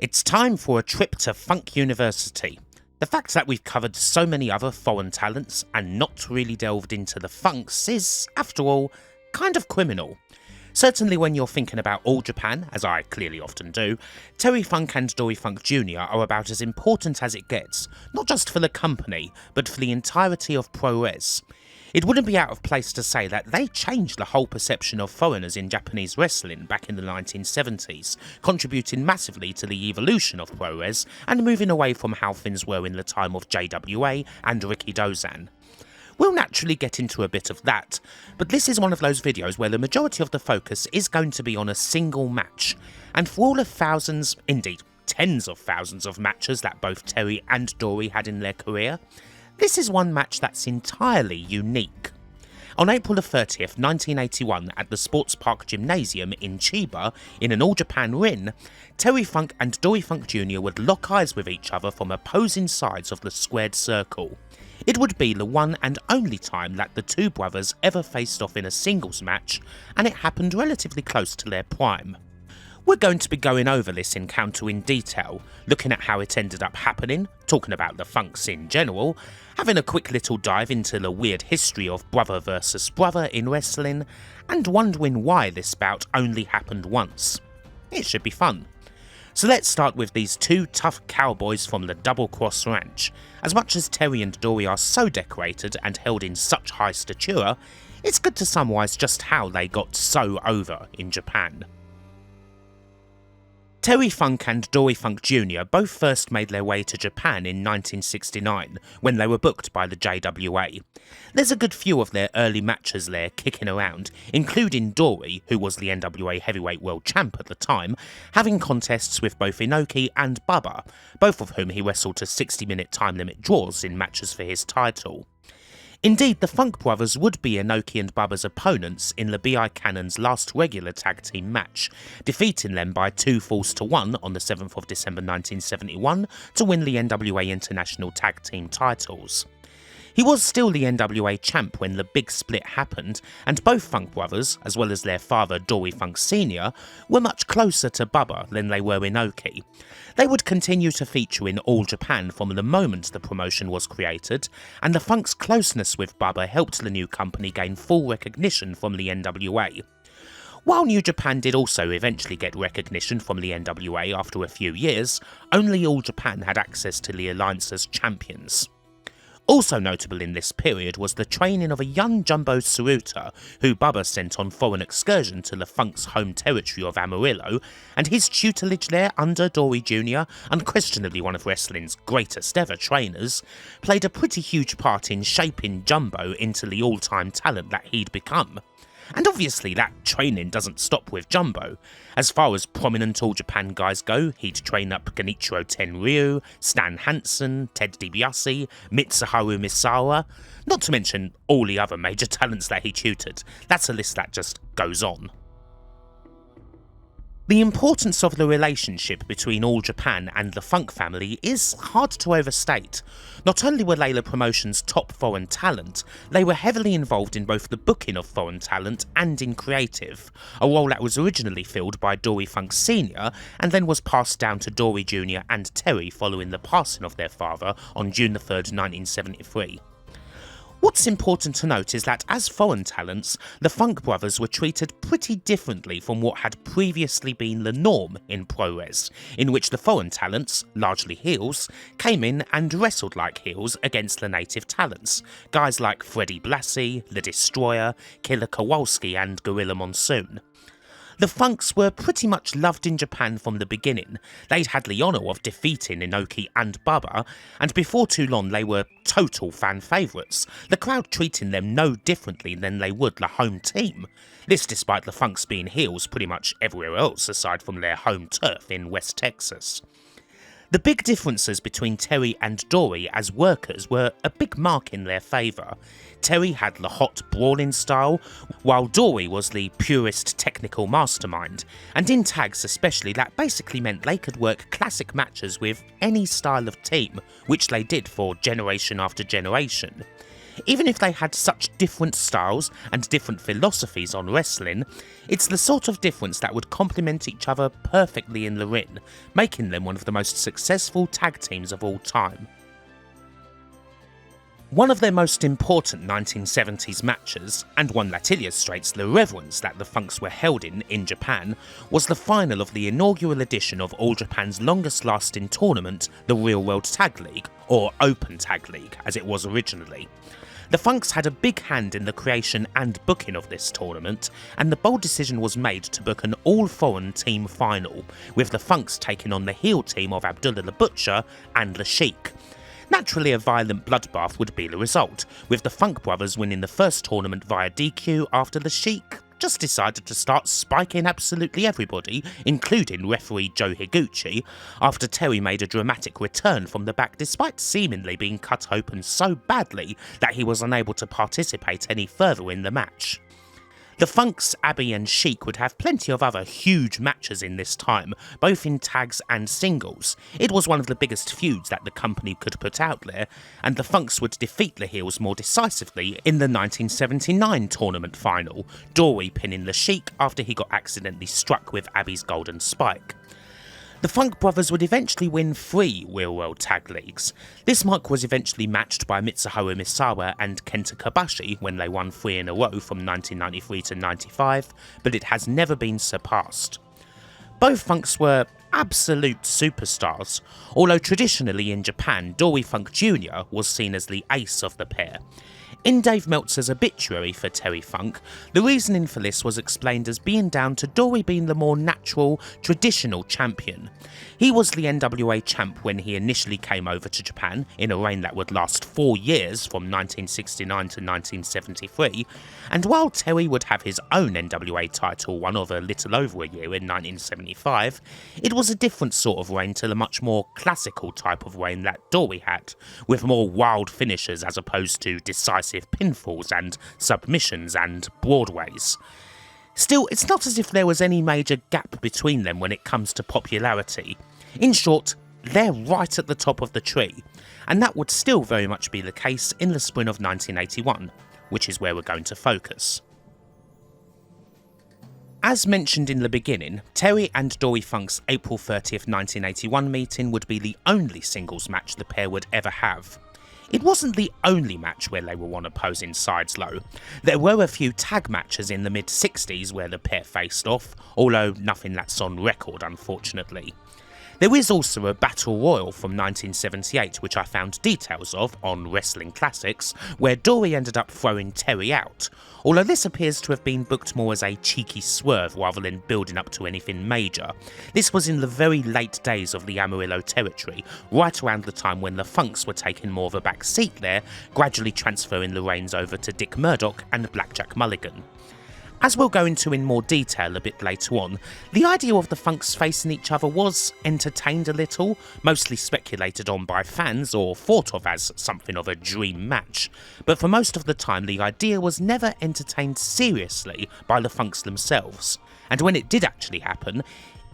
It's time for a trip to Funk University. The fact that we've covered so many other foreign talents and not really delved into the funks is, after all, kind of criminal. Certainly when you're thinking about All Japan, as I clearly often do, Terry Funk and Dory Funk Jr. are about as important as it gets, not just for the company, but for the entirety of pro-res. It wouldn't be out of place to say that they changed the whole perception of foreigners in Japanese wrestling back in the 1970s, contributing massively to the evolution of pro-res and moving away from how things were in the time of JWA and Riki Dozan. We'll naturally get into a bit of that, but this is one of those videos where the majority of the focus is going to be on a single match, and for all the thousands, indeed tens of thousands of matches that both Terry and Dory had in their career, this is one match that's entirely unique. On April the 30th, 1981, at the Sports Park Gymnasium in Chiba, in an All Japan ring, Terry Funk and Dory Funk Jr. would lock eyes with each other from opposing sides of the squared circle. It would be the one and only time that the two brothers ever faced off in a singles match, and it happened relatively close to their prime. We're going to be going over this encounter in detail, looking at how it ended up happening, talking about the funks in general, having a quick little dive into the weird history of brother versus brother in wrestling, and wondering why this bout only happened once. It should be fun. So let's start with these two tough cowboys from the Double Cross Ranch. As much as Terry and Dory are so decorated and held in such high stature, it's good to summarise just how they got so over in Japan. Terry Funk and Dory Funk Jr. both first made their way to Japan in 1969, when they were booked by the JWA. There's a good few of their early matches there kicking around, including Dory, who was the NWA Heavyweight World Champ at the time, having contests with both Inoki and Bubba, both of whom he wrestled to 60-minute time limit draws in matches for his title. Indeed, the Funk brothers would be Inoki and Bubba's opponents in the B.I. Cannon's last regular tag team match, defeating them by 2-1 on the 7th of December 1971 to win the NWA International Tag Team titles. He was still the NWA champ when the big split happened, and both Funk brothers, as well as their father Dory Funk Sr., were much closer to Bubba than they were Inoki. They would continue to feature in All Japan from the moment the promotion was created, and the Funk's closeness with Bubba helped the new company gain full recognition from the NWA. While New Japan did also eventually get recognition from the NWA after a few years, only All Japan had access to the Alliance as champions. Also notable in this period was the training of a young Jumbo Tsuruta, who Bubba sent on foreign excursion to the Funk's home territory of Amarillo, and his tutelage there under Dory Jr., unquestionably one of wrestling's greatest ever trainers, played a pretty huge part in shaping Jumbo into the all-time talent that he'd become. And obviously that training doesn't stop with Jumbo. As far as prominent All Japan guys go, he'd train up Genichiro Tenryu, Stan Hansen, Ted DiBiase, Mitsuharu Misawa, not to mention all the other major talents that he tutored. That's a list that just goes on. The importance of the relationship between All Japan and the Funk family is hard to overstate. Not only were they the promotion's top foreign talent, they were heavily involved in both the booking of foreign talent and in creative, a role that was originally filled by Dory Funk Sr. and then was passed down to Dory Jr. and Terry following the passing of their father on June 3rd, 1973. What's important to note is that as foreign talents, the Funk brothers were treated pretty differently from what had previously been the norm in pro-res, in which the foreign talents, largely heels, came in and wrestled like heels against the native talents, guys like Freddie Blassie, The Destroyer, Killer Kowalski and Gorilla Monsoon. The Funks were pretty much loved in Japan from the beginning. They'd had the honour of defeating Inoki and Bubba, and before too long they were total fan favourites, the crowd treating them no differently than they would the home team. This despite the Funks being heels pretty much everywhere else aside from their home turf in West Texas. The big differences between Terry and Dory as workers were a big mark in their favour. Terry had the hot brawling style, while Dory was the purist technical mastermind, and in tags especially that basically meant they could work classic matches with any style of team, which they did for generation after generation. Even if they had such different styles and different philosophies on wrestling, it's the sort of difference that would complement each other perfectly in the ring, making them one of the most successful tag teams of all time. One of their most important 1970s matches, and one that illustrates the reverence that the Funks were held in Japan, was the final of the inaugural edition of All Japan's longest lasting tournament, the Real World Tag League, or Open Tag League as it was originally. The Funks had a big hand in the creation and booking of this tournament, and the bold decision was made to book an all-foreign team final, with the Funks taking on the heel team of Abdullah the Butcher and the Sheik. Naturally, a violent bloodbath would be the result, with the Funk brothers winning the first tournament via DQ after the Sheik just decided to start spiking absolutely everybody, including referee Joe Higuchi, after Terry made a dramatic return from the back despite seemingly being cut open so badly that he was unable to participate any further in the match. The Funks, Abby and Sheik would have plenty of other huge matches in this time, both in tags and singles. It was one of the biggest feuds that the company could put out there, and the Funks would defeat the heels more decisively in the 1979 tournament final, Dory pinning the Sheik after he got accidentally struck with Abby's golden spike. The Funk brothers would eventually win 3 Real World Tag Leagues. This mark was eventually matched by Mitsuharu Misawa and Kenta Kobashi when they won 3 in a row from 1993 to 95, but it has never been surpassed. Both Funks were absolute superstars, although traditionally in Japan, Dory Funk Jr. was seen as the ace of the pair. In Dave Meltzer's obituary for Terry Funk, the reasoning for this was explained as being down to Dory being the more natural, traditional champion. He was the NWA champ when he initially came over to Japan, in a reign that would last 4 years from 1969 to 1973, and while Terry would have his own NWA title one of a little over a year in 1975, it was a different sort of reign to the much more classical type of reign that Dory had, with more wild finishes as opposed to decisive pinfalls and submissions and broadways. Still, it's not as if there was any major gap between them when it comes to popularity. In short, they're right at the top of the tree, and that would still very much be the case in the spring of 1981, which is where we're going to focus. As mentioned in the beginning, Terry and Dory Funk's April 30th 1981 meeting would be the only singles match the pair would ever have. It wasn't the only match where they were on opposing sides though. There were a few tag matches in the mid-60s where the pair faced off, although nothing that's on record unfortunately. There is also a Battle Royal from 1978 which I found details of on Wrestling Classics, where Dory ended up throwing Terry out, although this appears to have been booked more as a cheeky swerve rather than building up to anything major. This was in the very late days of the Amarillo territory, right around the time when the Funks were taking more of a back seat there, gradually transferring the reins over to Dick Murdoch and Blackjack Mulligan. As we'll go into in more detail a bit later on, the idea of the Funks facing each other was entertained a little, mostly speculated on by fans or thought of as something of a dream match, but for most of the time the idea was never entertained seriously by the Funks themselves, and when it did actually happen,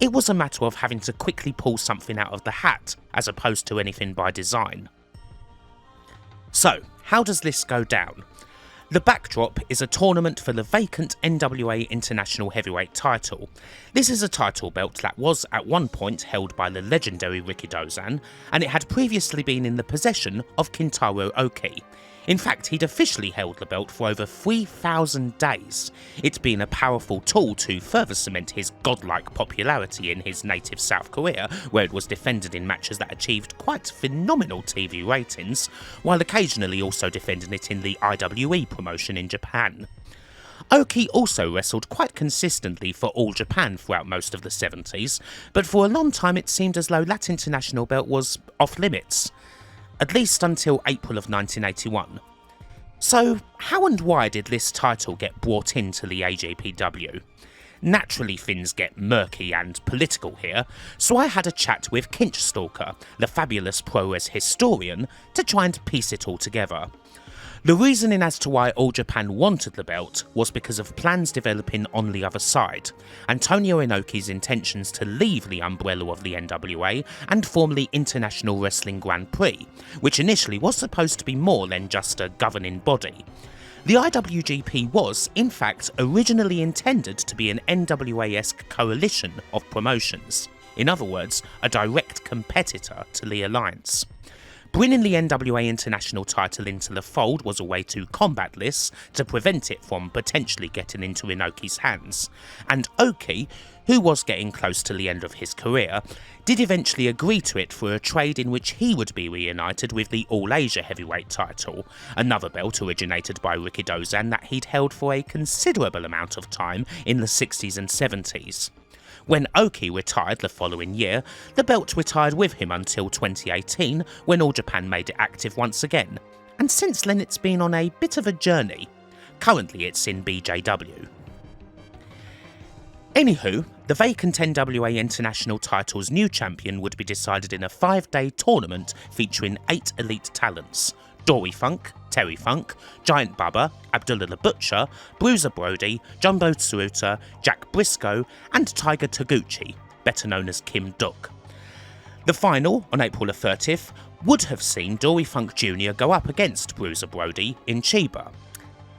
it was a matter of having to quickly pull something out of the hat, as opposed to anything by design. So, how does this go down? The backdrop is a tournament for the vacant NWA International Heavyweight title. This is a title belt that was at one point held by the legendary Rikidozan, and it had previously been in the possession of Kintaro Oki. In fact, he'd officially held the belt for over 3,000 days, it being a powerful tool to further cement his godlike popularity in his native South Korea, where it was defended in matches that achieved quite phenomenal TV ratings, while occasionally also defending it in the IWE promotion in Japan. Oki also wrestled quite consistently for All Japan throughout most of the 70s, but for a long time it seemed as though that international belt was off limits. At least until April of 1981. So, how and why did this title get brought into the AJPW? Naturally, things get murky and political here, so I had a chat with Kinch Stalker, the fabulous ProRes historian, to try and piece it all together. The reasoning as to why All Japan wanted the belt was because of plans developing on the other side, Antonio Inoki's intentions to leave the umbrella of the NWA and form the International Wrestling Grand Prix, which initially was supposed to be more than just a governing body. The IWGP was, in fact, originally intended to be an NWA-esque coalition of promotions, in other words, a direct competitor to the alliance. Bringing the NWA International title into the fold was a way to combat this, to prevent it from potentially getting into Inoki's hands, and Oki, who was getting close to the end of his career, did eventually agree to it for a trade in which he would be reunited with the All Asia Heavyweight title, another belt originated by Rikidozan that he'd held for a considerable amount of time in the 60s and 70s. When Oki retired the following year, the belt retired with him until 2018, when All Japan made it active once again, and since then it's been on a bit of a journey. Currently it's in BJW. Anywho, the vacant NWA International title's new champion would be decided in a 5-day tournament featuring 8 elite talents: Dory Funk, Terry Funk, Giant Bubba, Abdullah the Butcher, Bruiser Brody, Jumbo Tsuruta, Jack Briscoe, and Tiger Taguchi, better known as Kim Duck. The final, on April 30th, would have seen Dory Funk Jr. go up against Bruiser Brody in Chiba.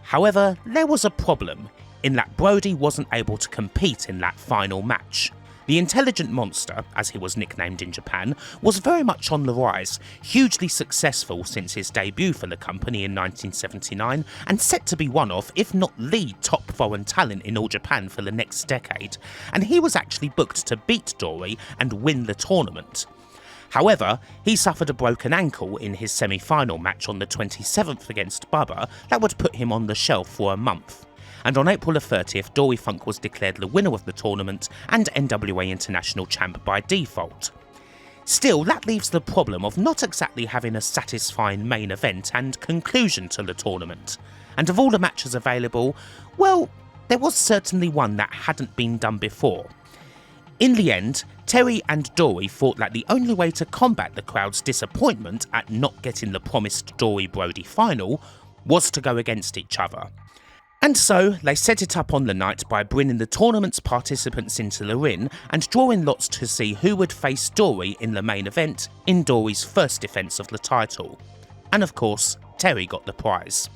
However, there was a problem, in that Brody wasn't able to compete in that final match. The Intelligent Monster, as he was nicknamed in Japan, was very much on the rise, hugely successful since his debut for the company in 1979, and set to be one of, if not the top foreign talent in All Japan for the next decade, and he was actually booked to beat Dory and win the tournament. However, he suffered a broken ankle in his semi-final match on the 27th against Bubba that would put him on the shelf for a month. And on April 30th, Dory Funk was declared the winner of the tournament and NWA International Champ by default. Still, that leaves the problem of not exactly having a satisfying main event and conclusion to the tournament. And of all the matches available, well, there was certainly one that hadn't been done before. In the end, Terry and Dory thought that the only way to combat the crowd's disappointment at not getting the promised Dory-Brody final was to go against each other. And so, they set it up on the night by bringing the tournament's participants into the ring and drawing lots to see who would face Dory in the main event in Dory's first defence of the title. And of course, Terry got the prize.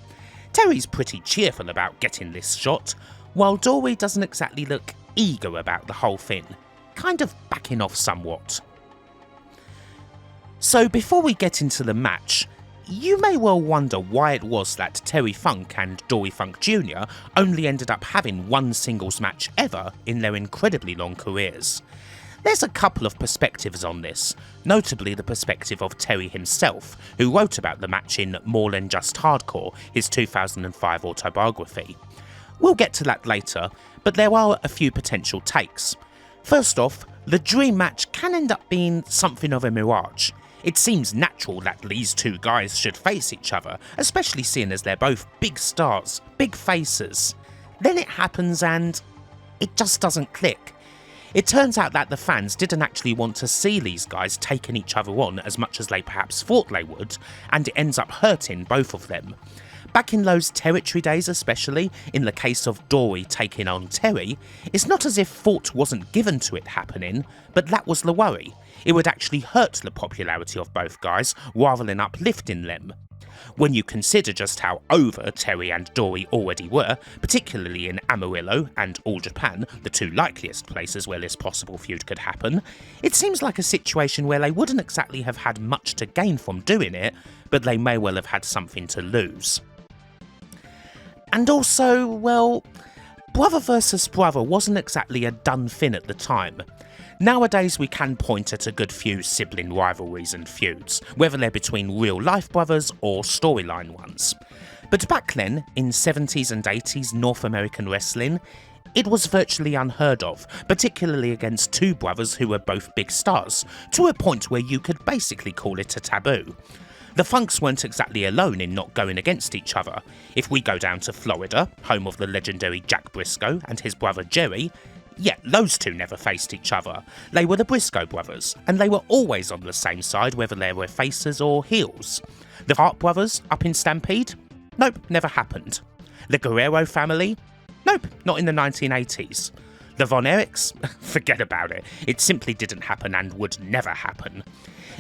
Terry's pretty cheerful about getting this shot, while Dory doesn't exactly look eager about the whole thing, kind of backing off somewhat. So before we get into the match, you may well wonder why it was that Terry Funk and Dory Funk Jr. only ended up having one singles match ever in their incredibly long careers. There's a couple of perspectives on this, notably the perspective of Terry himself, who wrote about the match in More Than Just Hardcore, his 2005 autobiography. We'll get to that later, but there are a few potential takes. First off, the dream match can end up being something of a mirage. It seems natural that these two guys should face each other, especially seeing as they're both big stars, big faces. Then it happens and it just doesn't click. It turns out that the fans didn't actually want to see these guys taking each other on as much as they perhaps thought they would, and it ends up hurting both of them. Back in those territory days especially, in the case of Dory taking on Terry, it's not as if thought wasn't given to it happening, but that was the worry. It would actually hurt the popularity of both guys rather than uplifting them. When you consider just how over Terry and Dory already were, particularly in Amarillo and All Japan, the two likeliest places where this possible feud could happen, it seems like a situation where they wouldn't exactly have had much to gain from doing it, but they may well have had something to lose. And also, well, brother versus brother wasn't exactly a done thing at the time. Nowadays we can point at a good few sibling rivalries and feuds, whether they're between real life brothers or storyline ones. But back then, in 70s and 80s North American wrestling, it was virtually unheard of, particularly against two brothers who were both big stars, to a point where you could basically call it a taboo. The Funks weren't exactly alone in not going against each other. If we go down to Florida, home of the legendary Jack Briscoe and his brother Jerry, yeah, those two never faced each other. They were the Briscoe brothers, and they were always on the same side whether they were faces or heels. The Hart brothers up in Stampede? Nope, never happened. The Guerrero family? Nope, not in the 1980s. The Von Erichs? Forget about it. It simply didn't happen and would never happen.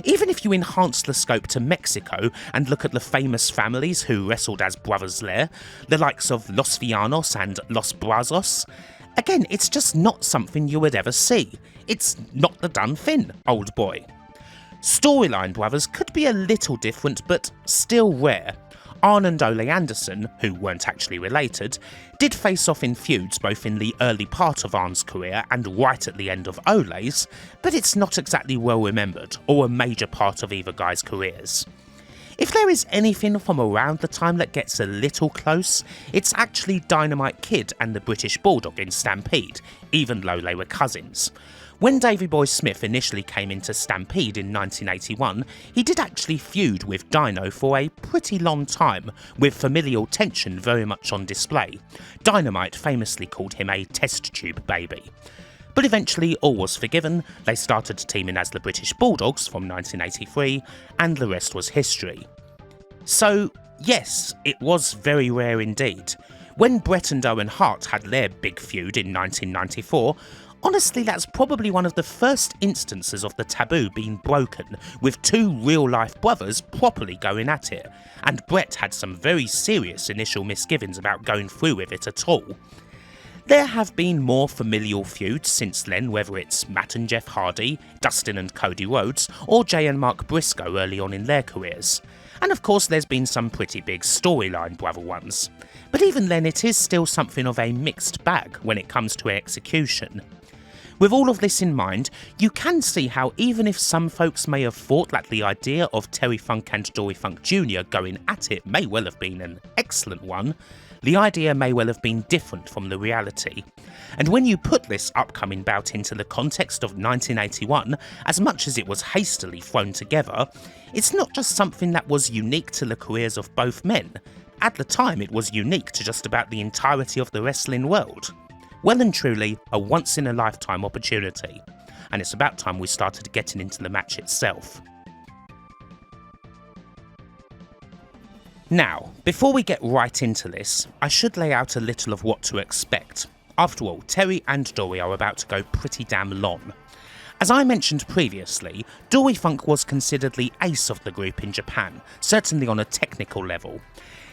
Even if you enhance the scope to Mexico and look at the famous families who wrestled as brothers there, the likes of Los Villanos and Los Brazos, again, it's just not something you would ever see. It's not the done thing, old boy. Storyline brothers could be a little different, but still rare. Arn and Ole Anderson, who weren't actually related, did face off in feuds both in the early part of Arn's career and right at the end of Ole's, but it's not exactly well remembered or a major part of either guy's careers. If there is anything from around the time that gets a little close, it's actually Dynamite Kid and the British Bulldog in Stampede, even though they were cousins. When Davey Boy Smith initially came into Stampede in 1981, he did actually feud with Dino for a pretty long time, with familial tension very much on display. Dynamite famously called him a test tube baby. But eventually all was forgiven, they started teaming as the British Bulldogs from 1983, and the rest was history. So yes, it was very rare indeed. When Bret and Owen Hart had their big feud in 1994, honestly, that's probably one of the first instances of the taboo being broken, with two real-life brothers properly going at it, and Bret had some very serious initial misgivings about going through with it at all. There have been more familial feuds since then, whether it's Matt and Jeff Hardy, Dustin and Cody Rhodes, or Jay and Mark Briscoe early on in their careers. And of course there's been some pretty big storyline brother ones. But even then it is still something of a mixed bag when it comes to execution. With all of this in mind, you can see how even if some folks may have thought that the idea of Terry Funk and Dory Funk Jr. going at it may well have been an excellent one, the idea may well have been different from the reality. And when you put this upcoming bout into the context of 1981, as much as it was hastily thrown together, it's not just something that was unique to the careers of both men. At the time, it was unique to just about the entirety of the wrestling world. Well and truly, a once-in-a-lifetime opportunity, and it's about time we started getting into the match itself. Now, before we get right into this, I should lay out a little of what to expect. After all, Terry and Dory are about to go pretty damn long. As I mentioned previously, Dory Funk was considered the ace of the group in Japan, certainly on a technical level.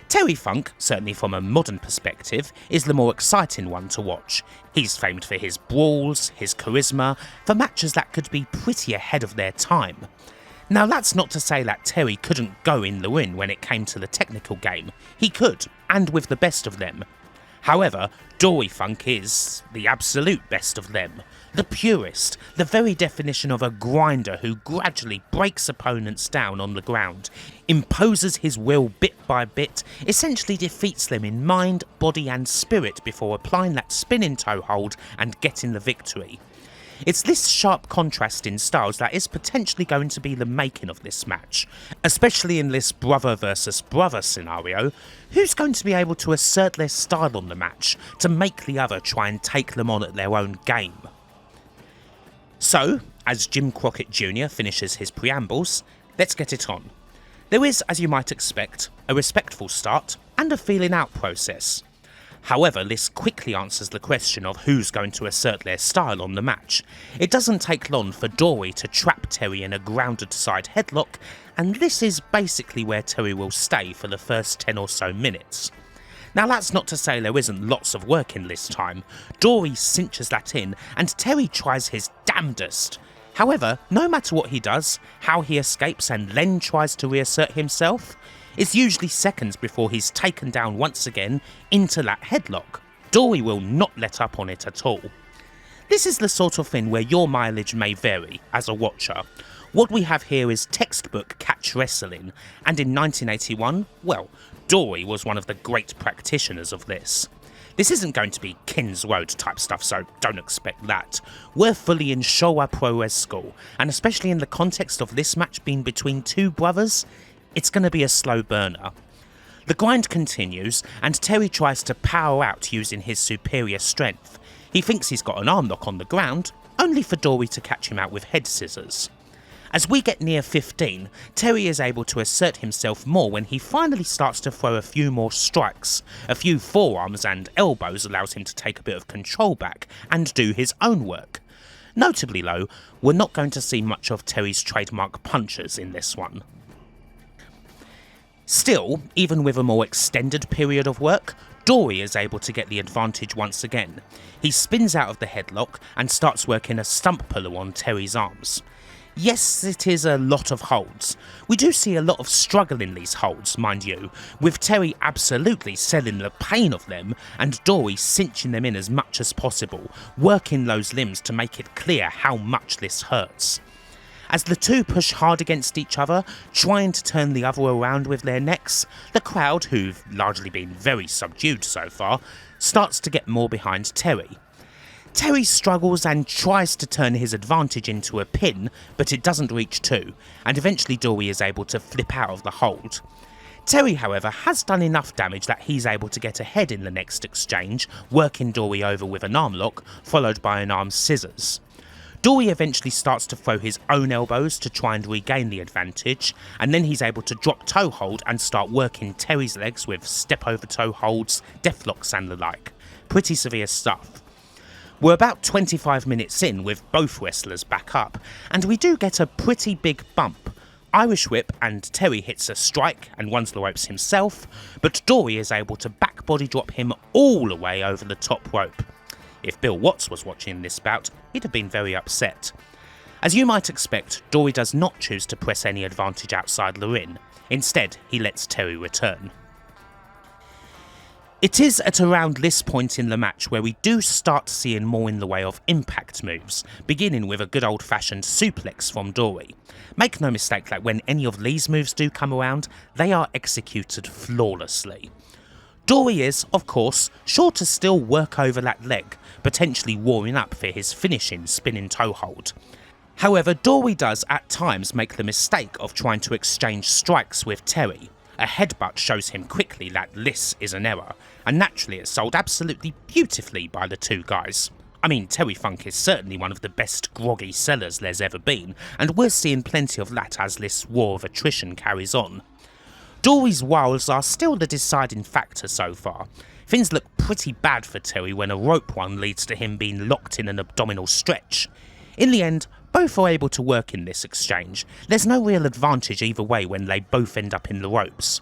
Terry Funk, certainly from a modern perspective, is the more exciting one to watch. He's famed for his brawls, his charisma, for matches that could be pretty ahead of their time. Now that's not to say that Terry couldn't go in the ring when it came to the technical game. He could, and with the best of them. However, Dory Funk is the absolute best of them. The purist, the very definition of a grinder who gradually breaks opponents down on the ground, imposes his will bit by bit, essentially defeats them in mind, body and spirit before applying that spinning toe hold and getting the victory. It's this sharp contrast in styles that is potentially going to be the making of this match, especially in this brother versus brother scenario. Who's going to be able to assert their style on the match to make the other try and take them on at their own game? So, as Jim Crockett Jr. finishes his preambles, let's get it on. There is, as you might expect, a respectful start and a feeling out process. However, this quickly answers the question of who's going to assert their style on the match. It doesn't take long for Dory to trap Terry in a grounded side headlock, and this is basically where Terry will stay for the first 10 or so minutes. Now that's not to say there isn't lots of work in this time. Dory cinches that in, and Terry tries his damnedest. However, no matter what he does, how he escapes and then tries to reassert himself, it's usually seconds before he's taken down once again into that headlock. Dory will not let up on it at all. This is the sort of thing where your mileage may vary as a watcher. What we have here is textbook catch wrestling, and in 1981, well, Dory was one of the great practitioners of this. This isn't going to be Kins Road type stuff, so don't expect that. We're fully in Showa Puroresu school, and especially in the context of this match being between two brothers, it's going to be a slow burner. The grind continues, and Terry tries to power out using his superior strength. He thinks he's got an arm lock on the ground, only for Dory to catch him out with head scissors. As we get near 15, Terry is able to assert himself more when he finally starts to throw a few more strikes. A few forearms and elbows allows him to take a bit of control back and do his own work. Notably though, we're not going to see much of Terry's trademark punches in this one. Still, even with a more extended period of work, Dory is able to get the advantage once again. He spins out of the headlock and starts working a stump puller on Terry's arms. Yes, it is a lot of holds. We do see a lot of struggle in these holds, mind you, with Terry absolutely selling the pain of them and Dory cinching them in as much as possible, working those limbs to make it clear how much this hurts. As the two push hard against each other, trying to turn the other around with their necks, the crowd, who've largely been very subdued so far, starts to get more behind Terry. Terry struggles and tries to turn his advantage into a pin, but it doesn't reach two, and eventually Dory is able to flip out of the hold. Terry, however, has done enough damage that he's able to get ahead in the next exchange, working Dory over with an arm lock, followed by an arm scissors. Dory eventually starts to throw his own elbows to try and regain the advantage, and then he's able to drop toe hold and start working Terry's legs with step over toe holds, deathlocks and the like. Pretty severe stuff. We're about 25 minutes in with both wrestlers back up, and we do get a pretty big bump. Irish whip and Terry hits a strike and runs the ropes himself, but Dory is able to back body drop him all the way over the top rope. If Bill Watts was watching this bout, he'd have been very upset. As you might expect, Dory does not choose to press any advantage outside the ring. Instead, he lets Terry return. It is at around this point in the match where we do start seeing more in the way of impact moves, beginning with a good old-fashioned suplex from Dory. Make no mistake that when any of these moves do come around, they are executed flawlessly. Dory is, of course, sure to still work over that leg, potentially warming up for his finishing spinning toe hold. However, Dory does at times make the mistake of trying to exchange strikes with Terry. A headbutt shows him quickly that this is an error, and naturally it's sold absolutely beautifully by the two guys. I mean, Terry Funk is certainly one of the best groggy sellers there's ever been, and we're seeing plenty of that as this war of attrition carries on. Dory's wiles are still the deciding factor so far. Things look pretty bad for Terry when a rope one leads to him being locked in an abdominal stretch. In the end, both are able to work in this exchange. There's no real advantage either way when they both end up in the ropes.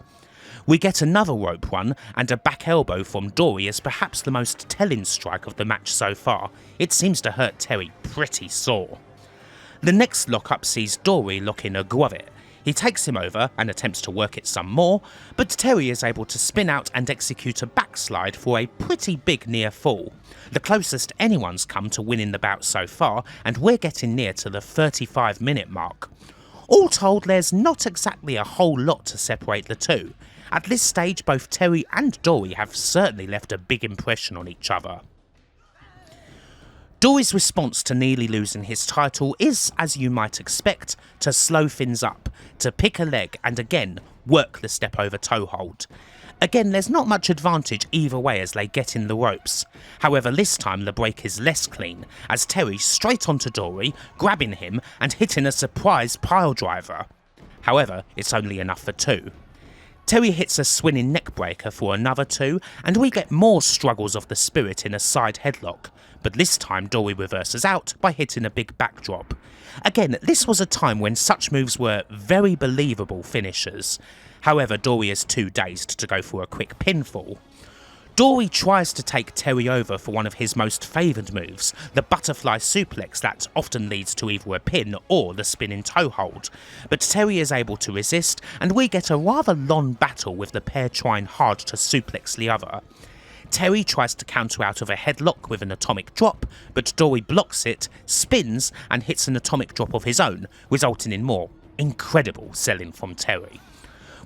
We get another rope one and a back elbow from Dory as perhaps the most telling strike of the match so far. It seems to hurt Terry pretty sore. The next lockup sees Dory lock in a Guavit. He takes him over and attempts to work it some more, but Terry is able to spin out and execute a backslide for a pretty big near fall. The closest anyone's come to winning the bout so far, and we're getting near to the 35-minute mark. All told, there's not exactly a whole lot to separate the two. At this stage, both Terry and Dory have certainly left a big impression on each other. Dory's response to nearly losing his title is, as you might expect, to slow things up, to pick a leg and again work the step over toe hold. Again, there's not much advantage either way as they get in the ropes. However, this time the break is less clean, as Terry straight onto Dory, grabbing him and hitting a surprise pile driver. However, it's only enough for two. Terry hits a swinging neck breaker for another two, and we get more struggles of the spirit in a side headlock, but this time Dory reverses out by hitting a big backdrop. Again, this was a time when such moves were very believable finishers. However, Dory is too dazed to go for a quick pinfall. Dory tries to take Terry over for one of his most favoured moves, the butterfly suplex that often leads to either a pin or the spinning toe hold, but Terry is able to resist and we get a rather long battle with the pair trying hard to suplex the other. Terry tries to counter out of a headlock with an atomic drop, but Dory blocks it, spins and hits an atomic drop of his own, resulting in more incredible selling from Terry.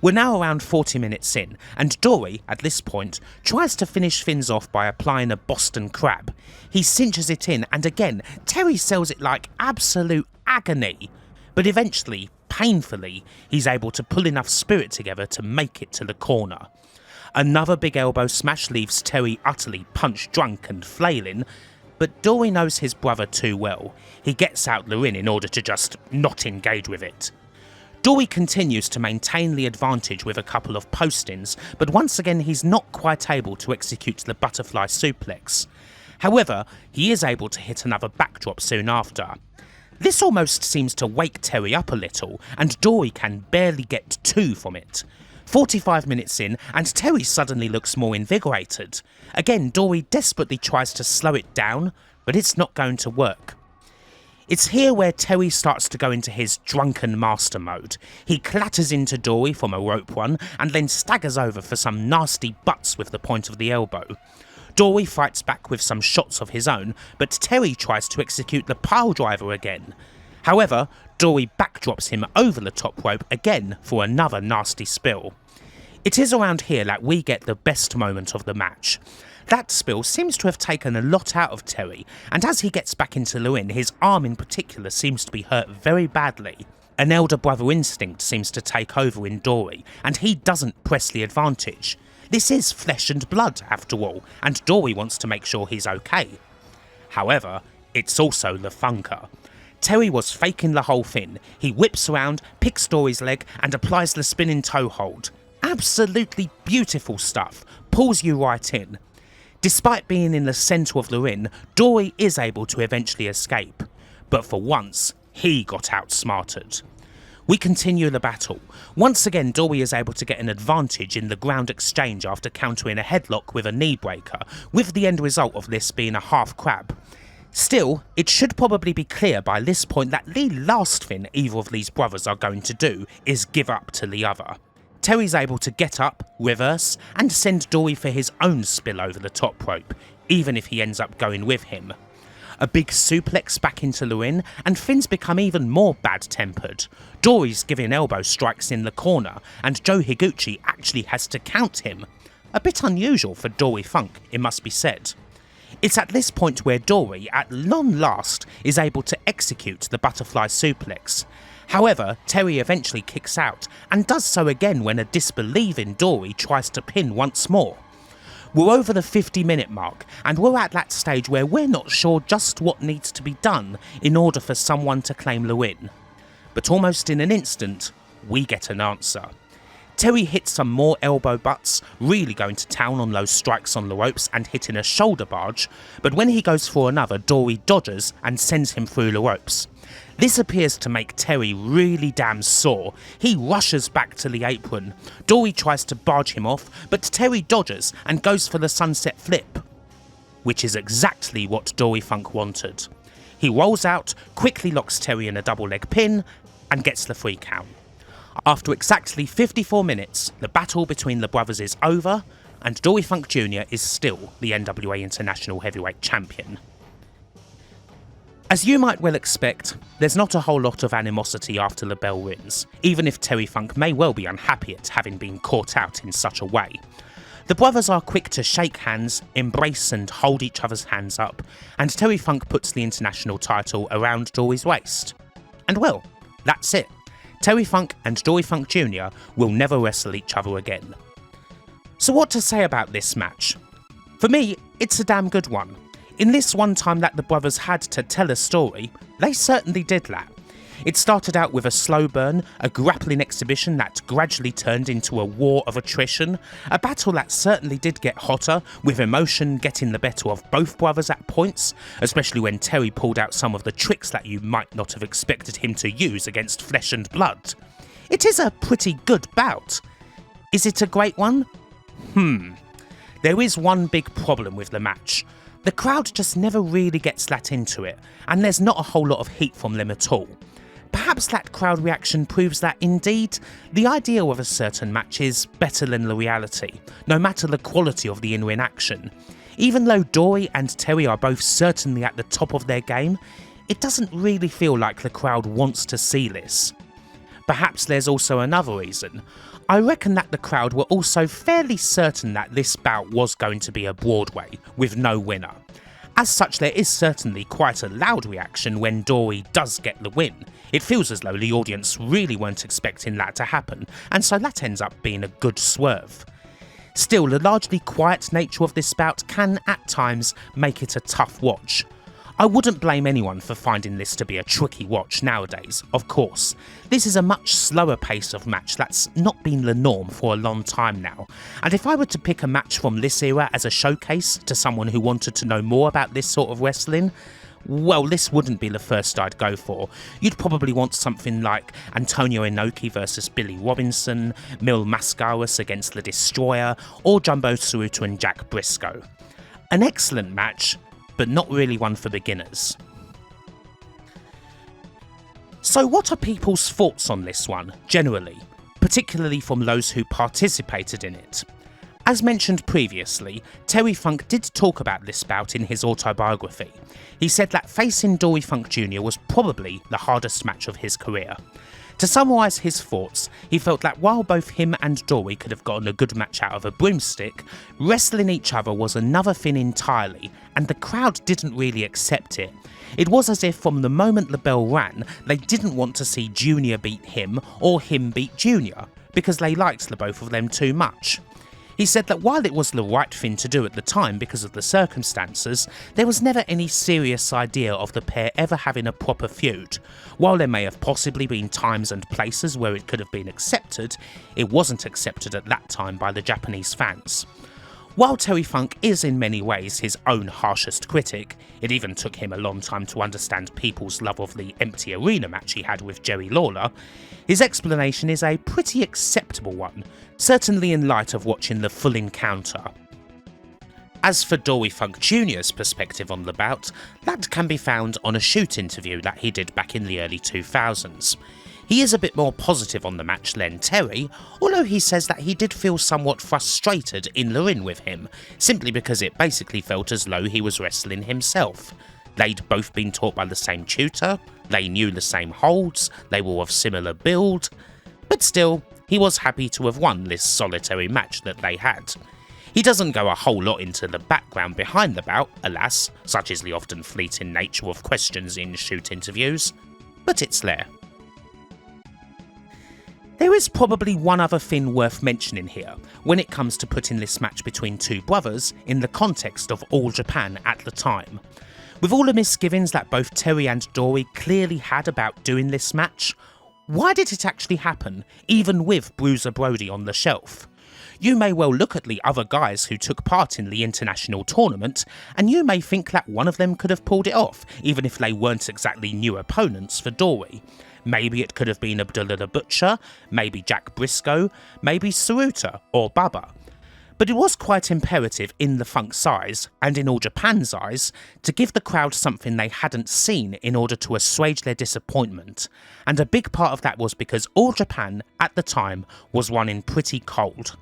We're now around 40 minutes in, and Dory, at this point, tries to finish things off by applying a Boston Crab. He cinches it in, and again, Terry sells it like absolute agony. But eventually, painfully, he's able to pull enough spirit together to make it to the corner. Another big elbow smash leaves Terry utterly punch drunk and flailing, but Dory knows his brother too well. He gets out the ring in order to just not engage with it. Dory continues to maintain the advantage with a couple of postings, but once again he's not quite able to execute the butterfly suplex. However, he is able to hit another backdrop soon after. This almost seems to wake Terry up a little, and Dory can barely get 2 from it. 45 minutes in, and Terry suddenly looks more invigorated. Again, Dory desperately tries to slow it down, but it's not going to work. It's here where Terry starts to go into his drunken master mode. He clatters into Dory from a rope one, and then staggers over for some nasty butts with the point of the elbow. Dory fights back with some shots of his own, but Terry tries to execute the pile driver again. However, Dory backdrops him over the top rope again for another nasty spill. It is around here that we get the best moment of the match. That spill seems to have taken a lot out of Terry, and as he gets back into the ring, his arm in particular seems to be hurt very badly. An elder brother instinct seems to take over in Dory, and he doesn't press the advantage. This is flesh and blood, after all, and Dory wants to make sure he's okay. However, it's also the funker. Terry was faking the whole thing. He whips around, picks Dory's leg, and applies the spinning toe hold. Absolutely beautiful stuff, pulls you right in. Despite being in the centre of the ring, Dory is able to eventually escape. But for once, he got outsmarted. We continue the battle. Once again, Dory is able to get an advantage in the ground exchange after countering a headlock with a knee breaker, with the end result of this being a half crab. Still, it should probably be clear by this point that the last thing either of these brothers are going to do is give up to the other. Terry's able to get up, reverse, and send Dory for his own spill over the top rope, even if he ends up going with him. A big suplex back into the ring, and things become even more bad-tempered. Dory's giving elbow strikes in the corner, and Joe Higuchi actually has to count him. A bit unusual for Dory Funk, it must be said. It's at this point where Dory, at long last, is able to execute the butterfly suplex. However, Terry eventually kicks out, and does so again when a disbelieving Dory tries to pin once more. We're over the 50-minute mark, and we're at that stage where we're not sure just what needs to be done in order for someone to claim the win. But almost in an instant, we get an answer. Terry hits some more elbow butts, really going to town on those strikes on the ropes and hitting a shoulder barge, but when he goes for another, Dory dodges and sends him through the ropes. This appears to make Terry really damn sore. He rushes back to the apron. Dory tries to barge him off, but Terry dodges and goes for the sunset flip, which is exactly what Dory Funk wanted. He rolls out, quickly locks Terry in a double leg pin, and gets the 3 count. After exactly 54 minutes, the battle between the brothers is over, and Dory Funk Jr. is still the NWA International Heavyweight Champion. As you might well expect, there's not a whole lot of animosity after the bell rings, even if Terry Funk may well be unhappy at having been caught out in such a way. The brothers are quick to shake hands, embrace and hold each other's hands up, and Terry Funk puts the international title around Dory's waist. And well, that's it. Terry Funk and Dory Funk Jr. will never wrestle each other again. So what to say about this match? For me, it's a damn good one. In this one time that the brothers had to tell a story, they certainly did that. It started out with a slow burn, a grappling exhibition that gradually turned into a war of attrition, a battle that certainly did get hotter, with emotion getting the better of both brothers at points, especially when Terry pulled out some of the tricks that you might not have expected him to use against flesh and blood. It is a pretty good bout. Is it a great one? There is one big problem with the match. The crowd just never really gets that into it, and there's not a whole lot of heat from them at all. Perhaps that crowd reaction proves that indeed, the ideal of a certain match is better than the reality, no matter the quality of the in-ring action. Even though Dory and Terry are both certainly at the top of their game, it doesn't really feel like the crowd wants to see this. Perhaps there's also another reason. I reckon that the crowd were also fairly certain that this bout was going to be a Broadway, with no winner. As such, there is certainly quite a loud reaction when Dory does get the win. It feels as though the audience really weren't expecting that to happen, and so that ends up being a good swerve. Still, the largely quiet nature of this bout can at times make it a tough watch. I wouldn't blame anyone for finding this to be a tricky watch nowadays, of course. This is a much slower pace of match that's not been the norm for a long time now, and if I were to pick a match from this era as a showcase to someone who wanted to know more about this sort of wrestling, well, this wouldn't be the first I'd go for. You'd probably want something like Antonio Inoki versus Billy Robinson, Mil Mascaras against The Destroyer, or Jumbo Tsuruta and Jack Briscoe. An excellent match, but not really one for beginners. So what are people's thoughts on this one, generally, particularly from those who participated in it? As mentioned previously, Terry Funk did talk about this bout in his autobiography. He said that facing Dory Funk Jr. was probably the hardest match of his career. To summarise his thoughts, he felt that while both him and Dory could have gotten a good match out of a broomstick, wrestling each other was another thing entirely, and the crowd didn't really accept it. It was as if from the moment the bell rang, they didn't want to see Junior beat him or him beat Junior, because they liked the both of them too much. He said that while it was the right thing to do at the time because of the circumstances, there was never any serious idea of the pair ever having a proper feud. While there may have possibly been times and places where it could have been accepted, it wasn't accepted at that time by the Japanese fans. While Terry Funk is in many ways his own harshest critic, it even took him a long time to understand people's love of the empty arena match he had with Jerry Lawler, his explanation is a pretty acceptable one, certainly in light of watching the full encounter. As for Dory Funk Jr.'s perspective on the bout, that can be found on a shoot interview that he did back in the early 2000s. He is a bit more positive on the match than Terry, although he says that he did feel somewhat frustrated in the ring with him, simply because it basically felt as though he was wrestling himself. They'd both been taught by the same tutor, they knew the same holds, they were of similar build, but still, he was happy to have won this solitary match that they had. He doesn't go a whole lot into the background behind the bout, alas, such is the often fleeting nature of questions in shoot interviews, but it's there. There is probably one other thing worth mentioning here when it comes to putting this match between two brothers in the context of All Japan at the time. With all the misgivings that both Terry and Dory clearly had about doing this match, why did it actually happen, even with Bruiser Brody on the shelf? You may well look at the other guys who took part in the international tournament, and you may think that one of them could have pulled it off, even if they weren't exactly new opponents for Dory. Maybe it could have been Abdullah the Butcher, maybe Jack Briscoe, maybe Tsuruta or Bubba. But it was quite imperative in the Funk's eyes, and in All Japan's eyes, to give the crowd something they hadn't seen in order to assuage their disappointment. And a big part of that was because All Japan, at the time, was running pretty cold.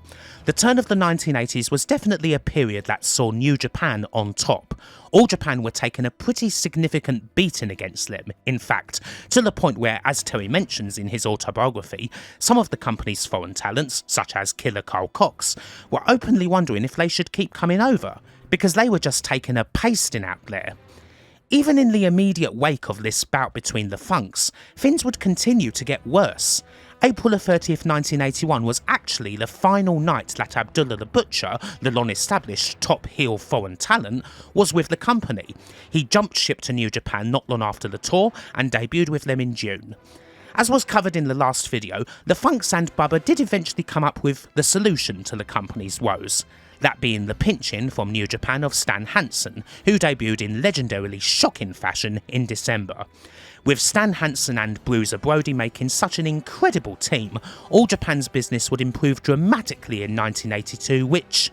The turn of the 1980s was definitely a period that saw New Japan on top. All Japan were taking a pretty significant beating against them, in fact, to the point where, as Terry mentions in his autobiography, some of the company's foreign talents, such as Killer Carl Cox, were openly wondering if they should keep coming over, because they were just taking a pasting out there. Even in the immediate wake of this bout between the Funks, things would continue to get worse. April 30th, 1981 was actually the final night that Abdullah the Butcher, the long-established top heel foreign talent, was with the company. He jumped ship to New Japan not long after the tour and debuted with them in June. As was covered in the last video, the Funks and Bubba did eventually come up with the solution to the company's woes. That being the pinch-in from New Japan of Stan Hansen, who debuted in legendarily shocking fashion in December. With Stan Hansen and Bruiser Brody making such an incredible team, All Japan's business would improve dramatically in 1982, which,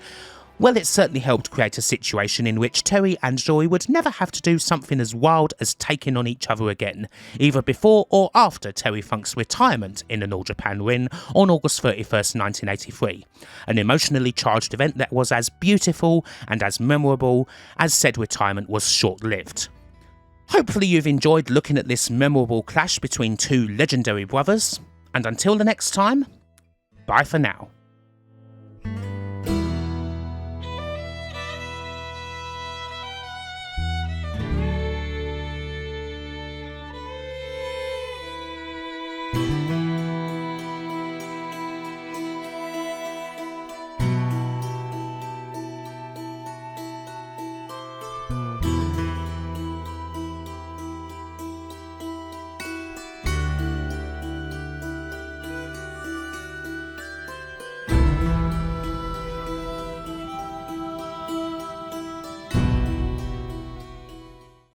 well, it certainly helped create a situation in which Terry and Dory would never have to do something as wild as taking on each other again, either before or after Terry Funk's retirement in an All Japan win on August 31st, 1983. An emotionally charged event that was as beautiful and as memorable as said retirement was short-lived. Hopefully you've enjoyed looking at this memorable clash between two legendary brothers, and until the next time, bye for now.